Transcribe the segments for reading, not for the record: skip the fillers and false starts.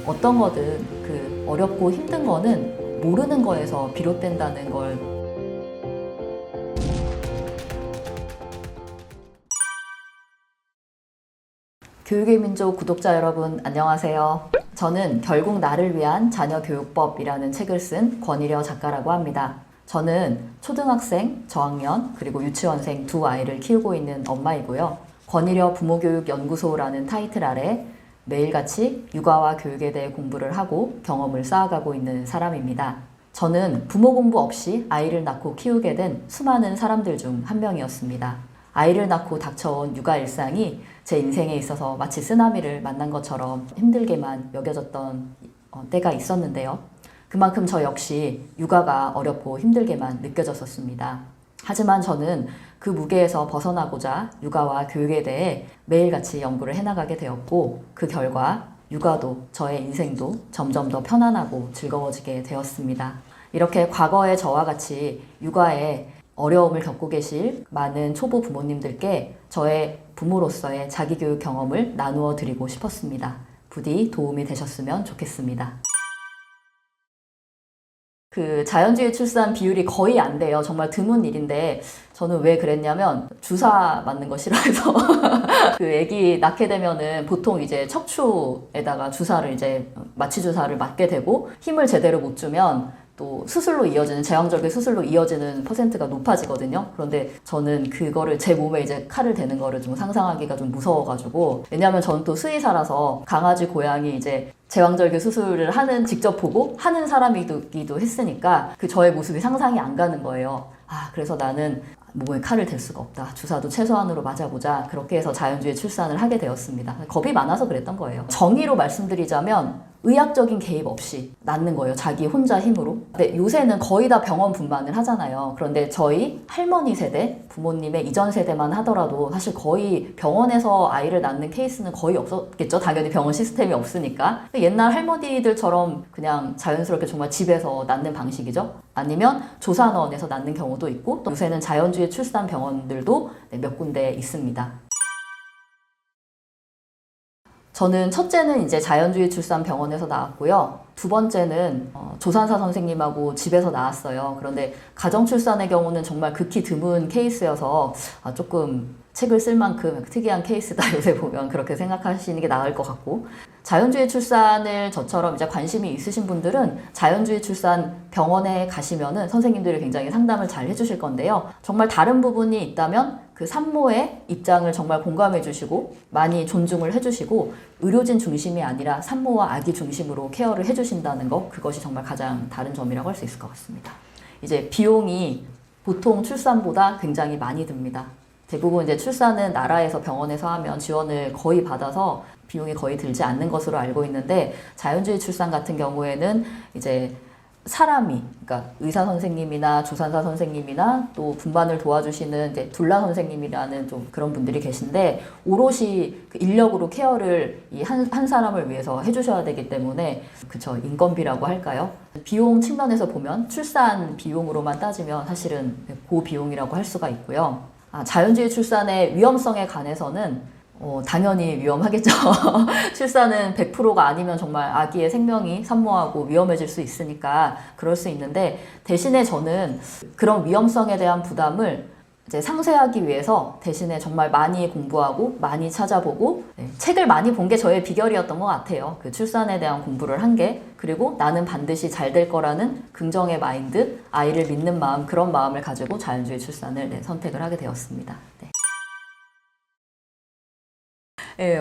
어떤 거든 그 어렵고 힘든 거는 모르는 거에서 비롯된다는 걸 교육의 민족 구독자 여러분 안녕하세요. 저는 결국 나를 위한 자녀교육법이라는 책을 쓴 권일여 작가라고 합니다. 저는 초등학생, 저학년, 그리고 유치원생 두 아이를 키우고 있는 엄마이고요. 권일여 부모교육연구소라는 타이틀 아래 매일같이 육아와 교육에 대해 공부를 하고 경험을 쌓아가고 있는 사람입니다. 저는 부모 공부 없이 아이를 낳고 키우게 된 수많은 사람들 중 한 명이었습니다. 아이를 낳고 닥쳐온 육아 일상이 제 인생에 있어서 마치 쓰나미를 만난 것처럼 힘들게만 여겨졌던 때가 있었는데요. 그만큼 저 역시 육아가 어렵고 힘들게만 느껴졌었습니다. 하지만 저는 그 무게에서 벗어나고자 육아와 교육에 대해 매일같이 연구를 해나가게 되었고, 그 결과 육아도 저의 인생도 점점 더 편안하고 즐거워지게 되었습니다. 이렇게 과거의 저와 같이 육아에 어려움을 겪고 계실 많은 초보 부모님들께 저의 부모로서의 자기교육 경험을 나누어 드리고 싶었습니다. 부디 도움이 되셨으면 좋겠습니다. 그 자연주의 출산 비율이 거의 안 돼요. 정말 드문 일인데 저는 왜 그랬냐면 주사 맞는 거 싫어해서 그 아기 낳게 되면은 보통 이제 척추에다가 주사를 이제 마취 주사를 맞게 되고 힘을 제대로 못 주면 또 수술로 이어지는 제왕절개 수술로 이어지는 퍼센트가 높아지거든요. 그런데 저는 그거를 제 몸에 이제 칼을 대는 거를 좀 상상하기가 좀 무서워가지고, 왜냐하면 저는 또 수의사라서 강아지 고양이 이제 제왕절개 수술을 직접 보고 하는 사람이기도 했으니까 그 저의 모습이 상상이 안 가는 거예요. 그래서 나는 몸에 칼을 댈 수가 없다. 주사도 최소한으로 맞아보자. 그렇게 해서 자연주의 출산을 하게 되었습니다. 겁이 많아서 그랬던 거예요. 정의로 말씀드리자면 의학적인 개입 없이 낳는 거예요. 자기 혼자 힘으로. 근데 요새는 거의 다 병원 분만을 하잖아요. 그런데 저희 할머니 세대, 부모님의 이전 세대만 하더라도 사실 거의 병원에서 아이를 낳는 케이스는 거의 없었겠죠. 당연히 병원 시스템이 없으니까. 옛날 할머니들처럼 그냥 자연스럽게 정말 집에서 낳는 방식이죠. 아니면 조산원에서 낳는 경우도 있고, 또 요새는 자연주의 출산 병원들도 몇 군데 있습니다. 저는 첫째는 이제 자연주의 출산 병원에서 나왔고요. 두 번째는 조산사 선생님하고 집에서 나왔어요. 그런데 가정출산의 경우는 정말 극히 드문 케이스여서 조금 책을 쓸 만큼 특이한 케이스다 요새 보면 그렇게 생각하시는 게 나을 것 같고, 자연주의 출산을 저처럼 이제 관심이 있으신 분들은 자연주의 출산 병원에 가시면은 선생님들이 굉장히 상담을 잘 해주실 건데요. 정말 다른 부분이 있다면 그 산모의 입장을 정말 공감해 주시고 많이 존중을 해주시고 의료진 중심이 아니라 산모와 아기 중심으로 케어를 해주신다는 것, 그것이 정말 가장 다른 점이라고 할 수 있을 것 같습니다. 이제 비용이 보통 출산보다 굉장히 많이 듭니다. 대부분 이제 출산은 나라에서 병원에서 하면 지원을 거의 받아서 비용이 거의 들지 않는 것으로 알고 있는데, 자연주의 출산 같은 경우에는 이제 사람이, 그러니까 의사 선생님이나 조산사 선생님이나 또 분반을 도와주시는 이제 둘라 선생님이라는 좀 그런 분들이 계신데, 오롯이 그 인력으로 케어를 이 한 사람을 위해서 해주셔야 되기 때문에, 그쵸, 인건비라고 할까요? 비용 측면에서 보면 출산 비용으로만 따지면 사실은 고비용이라고 할 수가 있고요. 자연주의 출산의 위험성에 관해서는 당연히 위험하겠죠. 출산은 100%가 아니면 정말 아기의 생명이 산모하고 위험해질 수 있으니까 그럴 수 있는데, 대신에 저는 그런 위험성에 대한 부담을 이제 상쇄하기 위해서 대신에 정말 많이 공부하고 많이 찾아보고 책을 많이 본 게 저의 비결이었던 것 같아요. 그 출산에 대한 공부를 한 게, 그리고 나는 반드시 잘 될 거라는 긍정의 마인드, 아이를 믿는 마음, 그런 마음을 가지고 자연주의 출산을 선택을 하게 되었습니다.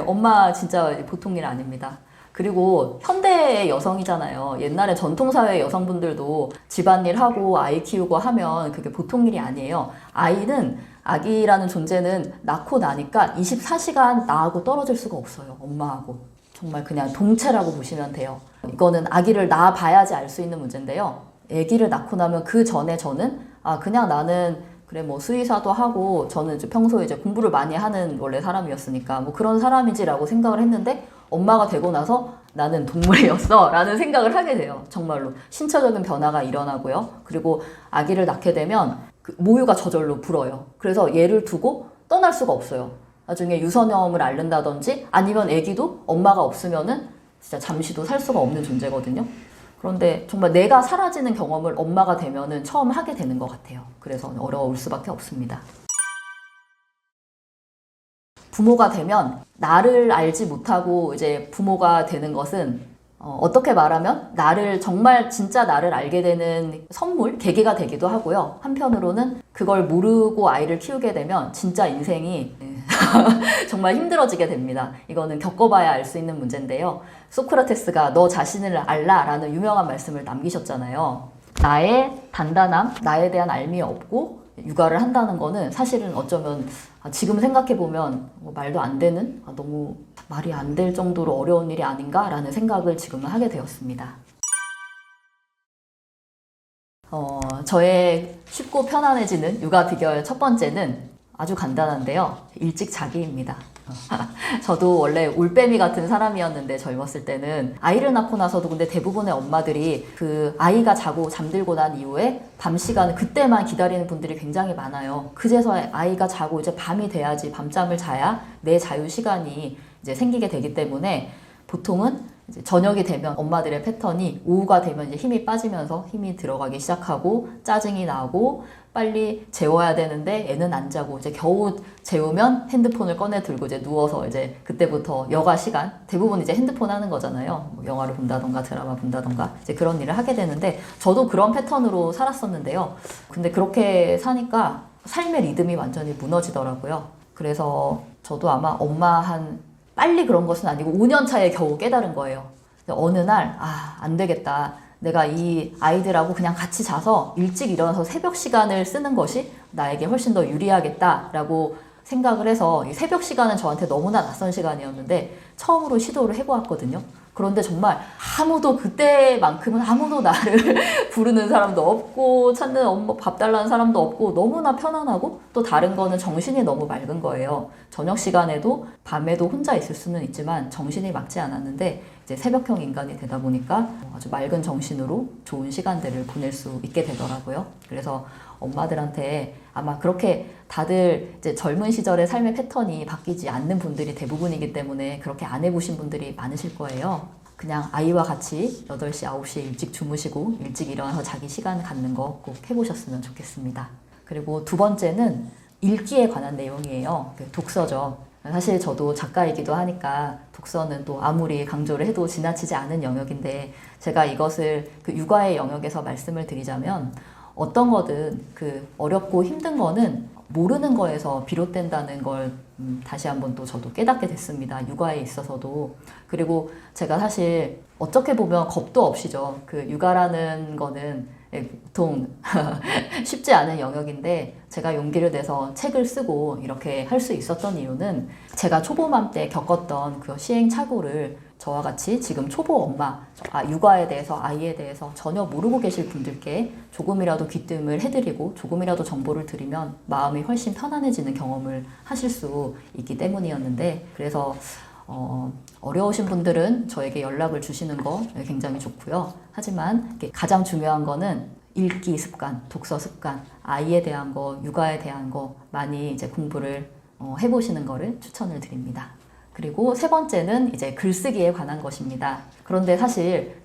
엄마 진짜 보통 일 아닙니다. 그리고 현대의 여성이잖아요. 옛날에 전통사회 여성분들도 집안일하고 아이 키우고 하면 그게 보통 일이 아니에요. 아기라는 존재는 낳고 나니까 24시간 나하고 떨어질 수가 없어요. 엄마하고. 정말 그냥 동체라고 보시면 돼요. 이거는 아기를 낳아봐야지 알 수 있는 문제인데요. 아기를 낳고 나면 그 전에 저는 그냥 나는 그래 뭐 수의사도 하고, 저는 이제 평소에 이제 공부를 많이 하는 원래 사람이었으니까 뭐 그런 사람이지라고 생각을 했는데, 엄마가 되고 나서 나는 동물이었어 라는 생각을 하게 돼요. 정말로 신체적인 변화가 일어나고요. 그리고 아기를 낳게 되면 그 모유가 저절로 불어요. 그래서 얘를 두고 떠날 수가 없어요. 나중에 유선염을 앓는다든지 아니면 아기도 엄마가 없으면은 진짜 잠시도 살 수가 없는 존재거든요. 그런데 정말 내가 사라지는 경험을 엄마가 되면은 처음 하게 되는 것 같아요. 그래서 어려울 수밖에 없습니다. 부모가 되면 나를 알지 못하고 이제 부모가 되는 것은 어떻게 말하면 나를 정말 진짜 나를 알게 되는 선물, 계기가 되기도 하고요. 한편으로는 그걸 모르고 아이를 키우게 되면 진짜 인생이 정말 힘들어지게 됩니다. 이거는 겪어봐야 알 수 있는 문제인데요. 소크라테스가 너 자신을 알라 라는 유명한 말씀을 남기셨잖아요. 나의 단단함, 나에 대한 알미 없고 육아를 한다는 거는 사실은 어쩌면 지금 생각해보면 말도 안 되는, 너무 말이 안 될 정도로 어려운 일이 아닌가라는 생각을 지금은 하게 되었습니다. 저의 쉽고 편안해지는 육아 비결 첫 번째는 아주 간단한데요. 일찍 자기입니다. 저도 원래 올빼미 같은 사람이었는데 젊었을 때는 아이를 낳고 나서도 근데 대부분의 엄마들이 그 아이가 자고 잠들고 난 이후에 밤 시간을 그때만 기다리는 분들이 굉장히 많아요. 그제서 아이가 자고 이제 밤이 돼야지 밤잠을 자야 내 자유 시간이 이제 생기게 되기 때문에 보통은 이제 저녁이 되면 엄마들의 패턴이 오후가 되면 이제 힘이 빠지면서 힘이 들어가기 시작하고 짜증이 나고 빨리 재워야 되는데 애는 안 자고 이제 겨우 재우면 핸드폰을 꺼내 들고 이제 누워서 이제 그때부터 여가 시간 대부분 이제 핸드폰 하는 거잖아요. 뭐 영화를 본다던가 드라마 본다던가 이제 그런 일을 하게 되는데 저도 그런 패턴으로 살았었는데요. 근데 그렇게 사니까 삶의 리듬이 완전히 무너지더라고요. 그래서 저도 아마 빨리 그런 것은 아니고 5년 차에 겨우 깨달은 거예요. 어느 날 안 되겠다. 내가 이 아이들하고 그냥 같이 자서 일찍 일어나서 새벽 시간을 쓰는 것이 나에게 훨씬 더 유리하겠다라고 생각을 해서 이 새벽 시간은 저한테 너무나 낯선 시간이었는데 처음으로 시도를 해보았거든요. 그런데 정말 그때만큼은 아무도 나를 부르는 사람도 없고 찾는 엄마 밥 달라는 사람도 없고 너무나 편안하고 또 다른 거는 정신이 너무 맑은 거예요. 저녁 시간에도 밤에도 혼자 있을 수는 있지만 정신이 맑지 않았는데 이제 새벽형 인간이 되다 보니까 아주 맑은 정신으로 좋은 시간들을 보낼 수 있게 되더라고요. 그래서 엄마들한테 아마 그렇게 다들 이제 젊은 시절의 삶의 패턴이 바뀌지 않는 분들이 대부분이기 때문에 그렇게 안 해보신 분들이 많으실 거예요. 그냥 아이와 같이 8시, 9시에 일찍 주무시고 일찍 일어나서 자기 시간 갖는 거 꼭 해보셨으면 좋겠습니다. 그리고 두 번째는 읽기에 관한 내용이에요. 독서죠. 사실 저도 작가이기도 하니까 독서는 또 아무리 강조를 해도 지나치지 않은 영역인데 제가 이것을 그 육아의 영역에서 말씀을 드리자면 어떤 거든 그 어렵고 힘든 거는 모르는 거에서 비롯된다는 걸 다시 한번 또 저도 깨닫게 됐습니다. 육아에 있어서도. 그리고 제가 사실 어떻게 보면 겁도 없이죠. 그 육아라는 거는 보통 쉽지 않은 영역인데 제가 용기를 내서 책을 쓰고 이렇게 할 수 있었던 이유는 제가 초보맘 때 겪었던 그 시행착오를 저와 같이 지금 초보 엄마, 육아에 대해서 아이에 대해서 전혀 모르고 계실 분들께 조금이라도 귀뜸을 해드리고 조금이라도 정보를 드리면 마음이 훨씬 편안해지는 경험을 하실 수 있기 때문이었는데 그래서 어려우신 분들은 저에게 연락을 주시는 거 굉장히 좋고요. 하지만 가장 중요한 거는 읽기 습관, 독서 습관, 아이에 대한 거, 육아에 대한 거 많이 이제 공부를 해보시는 거를 추천을 드립니다. 그리고 세 번째는 이제 글쓰기에 관한 것입니다. 그런데 사실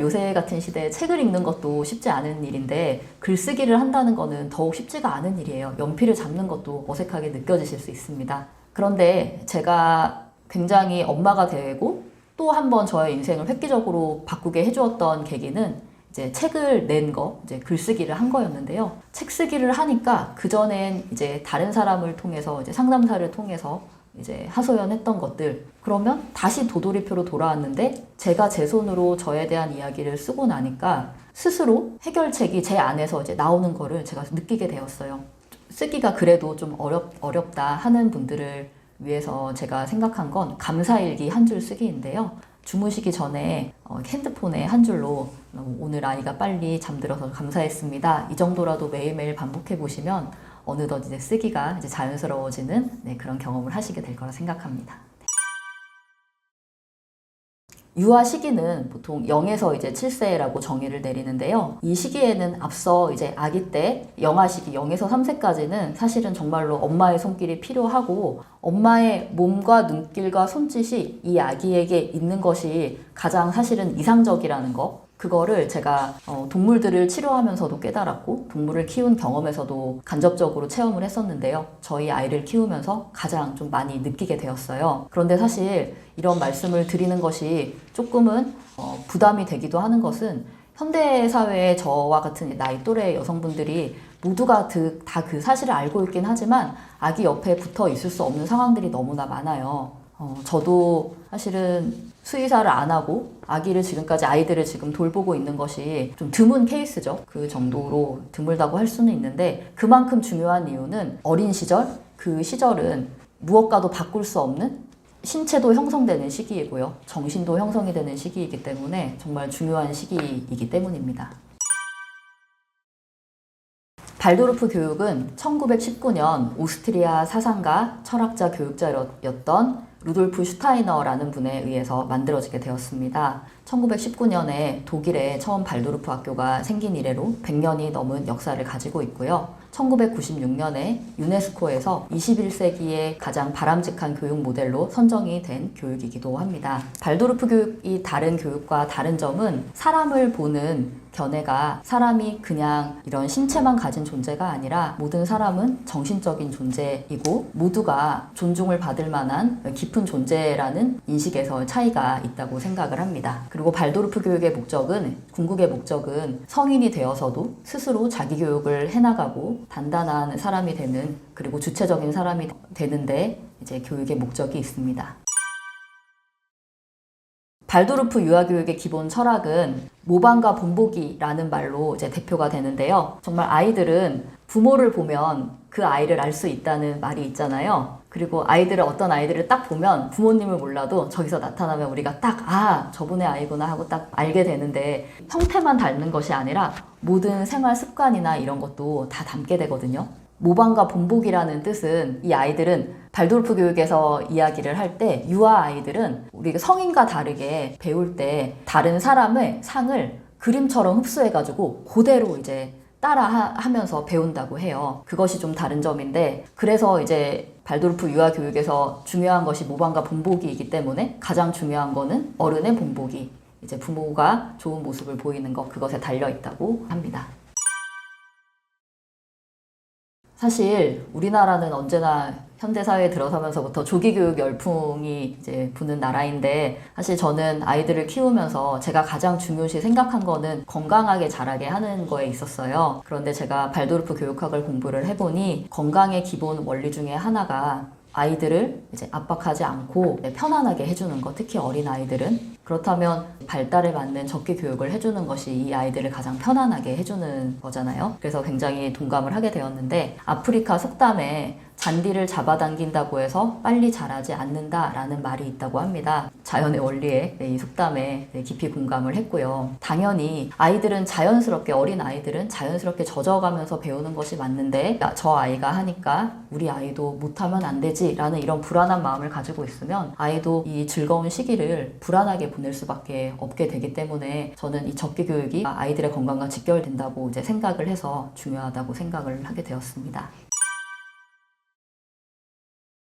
요새 같은 시대에 책을 읽는 것도 쉽지 않은 일인데 글쓰기를 한다는 거는 더욱 쉽지가 않은 일이에요. 연필을 잡는 것도 어색하게 느껴지실 수 있습니다. 그런데 제가 굉장히 엄마가 되고 또 한 번 저의 인생을 획기적으로 바꾸게 해주었던 계기는 이제 책을 낸 거, 이제 글쓰기를 한 거였는데요. 책 쓰기를 하니까 그전엔 이제 다른 사람을 통해서 이제 상담사를 통해서 이제 하소연했던 것들 그러면 다시 도돌이표로 돌아왔는데 제가 제 손으로 저에 대한 이야기를 쓰고 나니까 스스로 해결책이 제 안에서 이제 나오는 거를 제가 느끼게 되었어요. 쓰기가 그래도 좀 어렵다 하는 분들을 위해서 제가 생각한 건 감사일기 한 줄 쓰기인데요. 주무시기 전에 핸드폰에 한 줄로 오늘 아이가 빨리 잠들어서 감사했습니다. 이 정도라도 매일매일 반복해 보시면 어느덧 이제 쓰기가 이제 자연스러워지는 그런 경험을 하시게 될 거라 생각합니다. 유아 시기는 보통 0에서 이제 7세라고 정의를 내리는데요. 이 시기에는 앞서 이제 아기 때 영아 시기 0에서 3세까지는 사실은 정말로 엄마의 손길이 필요하고 엄마의 몸과 눈길과 손짓이 이 아기에게 있는 것이 가장 사실은 이상적이라는 거. 그거를 제가 동물들을 치료하면서도 깨달았고 동물을 키운 경험에서도 간접적으로 체험을 했었는데요. 저희 아이를 키우면서 가장 좀 많이 느끼게 되었어요. 그런데 사실 이런 말씀을 드리는 것이 조금은 부담이 되기도 하는 것은 현대사회의 저와 같은 나이 또래 여성분들이 모두가 다 그 사실을 알고 있긴 하지만 아기 옆에 붙어 있을 수 없는 상황들이 너무나 많아요. 저도 사실은 수의사를 안 하고 아이들을 지금 돌보고 있는 것이 좀 드문 케이스죠. 그 정도로 드물다고 할 수는 있는데 그만큼 중요한 이유는 어린 시절, 그 시절은 무엇과도 바꿀 수 없는 신체도 형성되는 시기이고요. 정신도 형성이 되는 시기이기 때문에 정말 중요한 시기이기 때문입니다. 발도르프 교육은 1919년 오스트리아 사상가, 철학자, 교육자였던 루돌프 슈타이너라는 분에 의해서 만들어지게 되었습니다. 1919년에 독일에 처음 발도르프 학교가 생긴 이래로 100년이 넘은 역사를 가지고 있고요. 1996년에 유네스코에서 21세기의 가장 바람직한 교육 모델로 선정이 된 교육이기도 합니다. 발도르프 교육이 다른 교육과 다른 점은 사람을 보는 견해가 사람이 그냥 이런 신체만 가진 존재가 아니라 모든 사람은 정신적인 존재이고 모두가 존중을 받을 만한 깊은 존재라는 인식에서 차이가 있다고 생각을 합니다. 그리고 발도르프 교육의 목적은, 궁극의 목적은 성인이 되어서도 스스로 자기 교육을 해나가고 단단한 사람이 되는, 그리고 주체적인 사람이 되는데 이제 교육의 목적이 있습니다. 발도르프 유아교육의 기본 철학은 모방과 본보기라는 말로 이제 대표가 되는데요. 정말 아이들은 부모를 보면 그 아이를 알 수 있다는 말이 있잖아요. 그리고 어떤 아이들을 딱 보면 부모님을 몰라도 저기서 나타나면 우리가 딱 저분의 아이구나 하고 딱 알게 되는데 형태만 닮는 것이 아니라 모든 생활 습관이나 이런 것도 다 담게 되거든요. 모방과 본보기라는 뜻은 이 아이들은 발도르프 교육에서 이야기를 할 때 유아 아이들은 우리가 성인과 다르게 배울 때 다른 사람의 상을 그림처럼 흡수해가지고 그대로 이제 따라 하면서 배운다고 해요. 그것이 좀 다른 점인데 그래서 이제 발도르프 유아 교육에서 중요한 것이 모방과 본보기이기 때문에 가장 중요한 거는 어른의 본보기. 이제 부모가 좋은 모습을 보이는 것, 그것에 달려 있다고 합니다. 사실 우리나라는 언제나 현대사회에 들어서면서부터 조기교육 열풍이 이제 부는 나라인데 사실 저는 아이들을 키우면서 제가 가장 중요시 생각한 거는 건강하게 자라게 하는 거에 있었어요. 그런데 제가 발도르프 교육학을 공부를 해보니 건강의 기본 원리 중에 하나가 아이들을 이제 압박하지 않고 편안하게 해주는 것, 특히 어린 아이들은. 그렇다면 발달에 맞는 적기 교육을 해주는 것이 이 아이들을 가장 편안하게 해주는 거잖아요. 그래서 굉장히 동감을 하게 되었는데 아프리카 속담에 잔디를 잡아당긴다고 해서 빨리 자라지 않는다라는 말이 있다고 합니다. 자연의 원리에 이 속담에 깊이 공감을 했고요. 당연히 어린 아이들은 자연스럽게 젖어가면서 배우는 것이 맞는데 저 아이가 하니까 우리 아이도 못하면 안 되지 라는 이런 불안한 마음을 가지고 있으면 아이도 이 즐거운 시기를 불안하게 보낼 수밖에 없게 되기 때문에 저는 이 적기 교육이 아이들의 건강과 직결된다고 이제 생각을 해서 중요하다고 생각을 하게 되었습니다.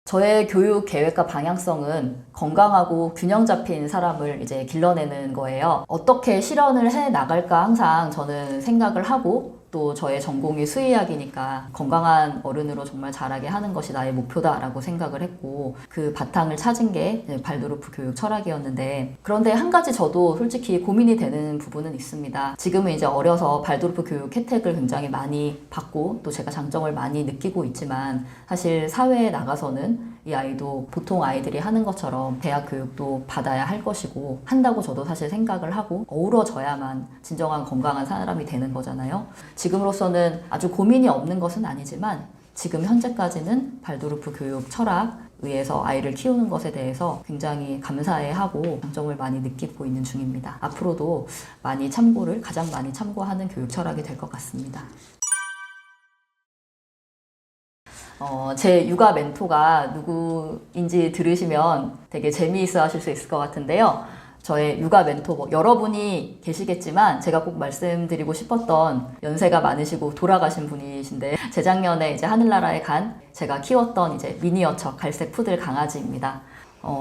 저의 교육 계획과 방향성은 건강하고 균형 잡힌 사람을 이제 길러내는 거예요. 어떻게 실현을 해 나갈까 항상 저는 생각을 하고 또 저의 전공이 수의학이니까 건강한 어른으로 정말 자라게 하는 것이 나의 목표다라고 생각을 했고 그 바탕을 찾은 게 발도르프 교육 철학이었는데 그런데 한 가지 저도 솔직히 고민이 되는 부분은 있습니다. 지금은 이제 어려서 발도르프 교육 혜택을 굉장히 많이 받고 또 제가 장점을 많이 느끼고 있지만 사실 사회에 나가서는 이 아이도 보통 아이들이 하는 것처럼 대학 교육도 받아야 할 것이고 한다고 저도 사실 생각을 하고 어우러져야만 진정한 건강한 사람이 되는 거잖아요. 지금으로서는 아주 고민이 없는 것은 아니지만 지금 현재까지는 발도르프 교육 철학 의해서 아이를 키우는 것에 대해서 굉장히 감사해하고 장점을 많이 느끼고 있는 중입니다. 앞으로도 가장 많이 참고하는 교육 철학이 될 것 같습니다. 제 육아 멘토가 누구인지 들으시면 되게 재미있어 하실 수 있을 것 같은데요. 저의 육아 멘토 여러분이 계시겠지만 제가 꼭 말씀드리고 싶었던 연세가 많으시고 돌아가신 분이신데 재작년에 이제 하늘나라에 간 제가 키웠던 이제 미니어처 갈색 푸들 강아지입니다.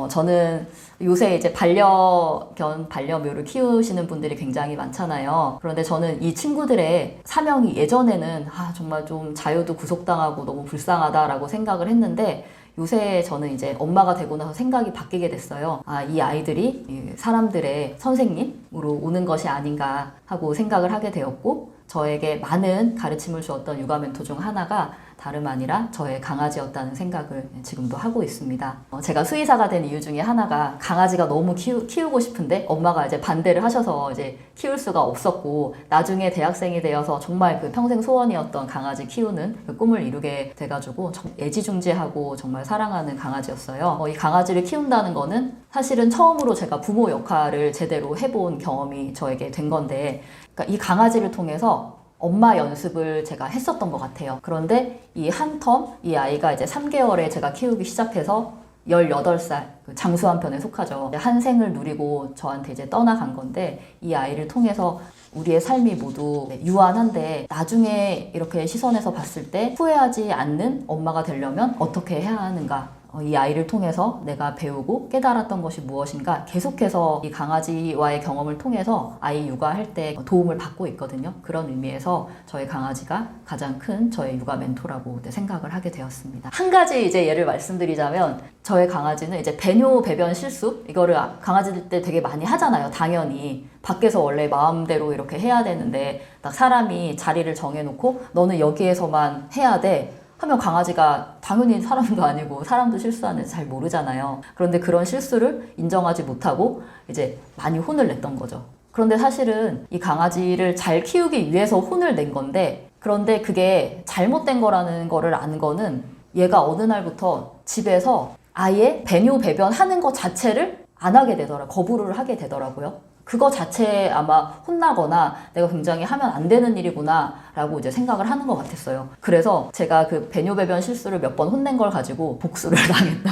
저는 요새 이제 반려견, 반려묘를 키우시는 분들이 굉장히 많잖아요. 그런데 저는 이 친구들의 사명이 예전에는 정말 좀 자유도 구속당하고 너무 불쌍하다라고 생각을 했는데 요새 저는 이제 엄마가 되고 나서 생각이 바뀌게 됐어요. 이 아이들이 사람들의 선생님으로 오는 것이 아닌가 하고 생각을 하게 되었고 저에게 많은 가르침을 주었던 육아 멘토 중 하나가 다름 아니라 저의 강아지였다는 생각을 지금도 하고 있습니다. 제가 수의사가 된 이유 중에 하나가 강아지가 너무 키우고 싶은데 엄마가 이제 반대를 하셔서 이제 키울 수가 없었고 나중에 대학생이 되어서 정말 그 평생 소원이었던 강아지 키우는 그 꿈을 이루게 돼가지고 애지중지하고 정말 사랑하는 강아지였어요. 이 강아지를 키운다는 거는 사실은 처음으로 제가 부모 역할을 제대로 해본 경험이 저에게 된 건데 그러니까 이 강아지를 통해서 엄마 연습을 제가 했었던 것 같아요. 그런데 이 한 텀, 이 아이가 이제 3개월에 제가 키우기 시작해서 18살, 장수한 편에 속하죠. 한 생을 누리고 저한테 이제 떠나간 건데 이 아이를 통해서 우리의 삶이 모두 유한한데 나중에 이렇게 시선에서 봤을 때 후회하지 않는 엄마가 되려면 어떻게 해야 하는가. 이 아이를 통해서 내가 배우고 깨달았던 것이 무엇인가 계속해서 이 강아지와의 경험을 통해서 아이 육아할 때 도움을 받고 있거든요. 그런 의미에서 저희 강아지가 가장 큰 저의 육아 멘토라고 생각을 하게 되었습니다. 한 가지 이제 예를 말씀드리자면 저의 강아지는 이제 배뇨 배변 실수 이거를 강아지들 때 되게 많이 하잖아요. 당연히 밖에서 원래 마음대로 이렇게 해야 되는데 딱 사람이 자리를 정해놓고 너는 여기에서만 해야 돼 하면 강아지가 당연히 사람도 아니고 사람도 실수하는지 잘 모르잖아요. 그런데 그런 실수를 인정하지 못하고 이제 많이 혼을 냈던 거죠. 그런데 사실은 이 강아지를 잘 키우기 위해서 혼을 낸 건데 그런데 그게 잘못된 거라는 거를 안 거는 얘가 어느 날부터 집에서 아예 배뇨 배변하는 것 자체를 안 하게 되더라고요. 거부를 하게 되더라고요. 그거 자체에 아마 혼나거나 내가 굉장히 하면 안 되는 일이구나 라고 이제 생각을 하는 것 같았어요. 그래서 제가 그 배뇨 배변 실수를 몇 번 혼낸 걸 가지고 복수를 당했다.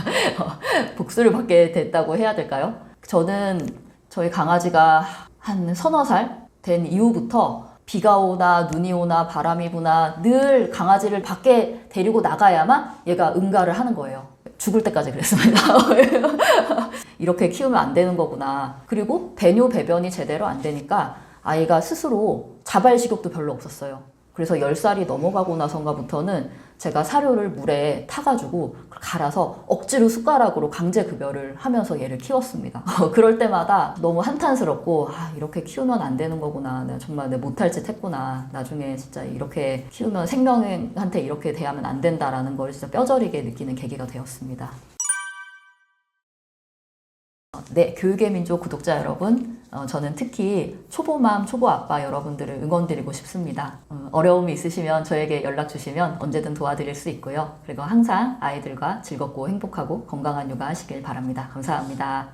복수를 받게 됐다고 해야 될까요? 저는 저희 강아지가 한 서너 살 된 이후부터 비가 오나 눈이 오나 바람이 부나 늘 강아지를 밖에 데리고 나가야만 얘가 응가를 하는 거예요. 죽을 때까지 그랬습니다. 이렇게 키우면 안 되는 거구나. 그리고 배뇨 배변이 제대로 안 되니까 아이가 스스로 자발 식욕도 별로 없었어요. 그래서 10살이 넘어가고 나선가부터는 제가 사료를 물에 타가지고 갈아서 억지로 숟가락으로 강제 급여를 하면서 얘를 키웠습니다. 그럴 때마다 너무 한탄스럽고 이렇게 키우면 안 되는 거구나. 내가 정말 내 못할 짓 했구나. 나중에 진짜 이렇게 키우면 생명한테 이렇게 대하면 안 된다라는 걸 진짜 뼈저리게 느끼는 계기가 되었습니다. 네, 교육의 민족 구독자 여러분, 저는 특히 초보맘, 초보아빠 여러분들을 응원드리고 싶습니다. 어려움이 있으시면 저에게 연락 주시면 언제든 도와드릴 수 있고요. 그리고 항상 아이들과 즐겁고 행복하고 건강한 육아 하시길 바랍니다. 감사합니다.